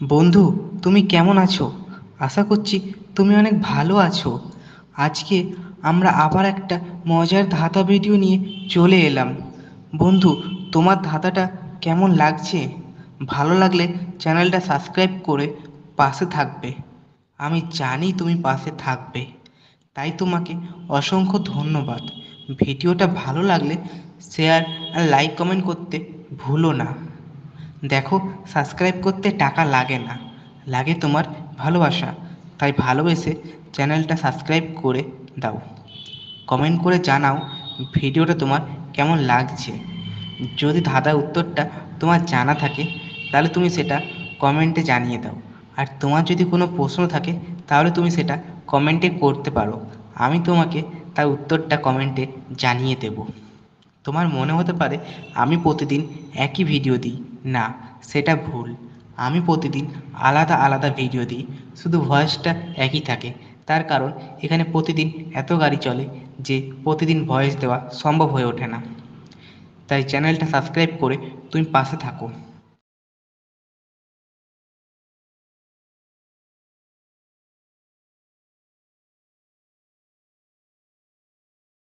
বন্ধু, তুমি কেমন আছো? আশা করছি তুমি অনেক ভালো আছো। আজকে আমরা আবার একটা মজার ধাঁধা ভিডিও নিয়ে চলে এলাম। বন্ধু, তোমার ধাঁধাটা কেমন লাগছে? ভালো লাগলে চ্যানেলটা সাবস্ক্রাইব করে পাশে থাকবে। আমি জানি তুমি পাশে থাকবে, তাই তোমাকে অসংখ্য ধন্যবাদ। ভিডিওটা ভালো লাগলে শেয়ার আর লাইক কমেন্ট করতে ভুলো না। দেখো, সাবস্ক্রাইব করতে টাকা লাগে না, লাগে তোমার ভালোবাসা। তাই ভালোবেসে চ্যানেলটা সাবস্ক্রাইব করে দাও। কমেন্ট করে জানাও ভিডিওটা তোমার কেমন লাগছে। যদি ধাঁধার উত্তরটা তোমার জানা থাকে তাহলে তুমি সেটা কমেন্টে জানিয়ে দাও। আর তোমার যদি কোনো প্রশ্ন থাকে তাহলে তুমি সেটা কমেন্টে করতে পারো। আমি তোমাকে তার উত্তরটা কমেন্টে জানিয়ে দেব। তোমার মনে হতে পারে আমি প্রতিদিন একই ভিডিও দিই। না, সেটা ভুল। আমি প্রতিদিন আলাদা আলাদা ভিডিও দিই, শুধু ভয়েসটা একই থাকে। তার কারণ এখানে প্রতিদিন এত গাড়ি চলে যে প্রতিদিন ভয়েস দেওয়া সম্ভব হয়ে ওঠে না। তাই চ্যানেলটা সাবস্ক্রাইব করে তুমি পাশে থাকো।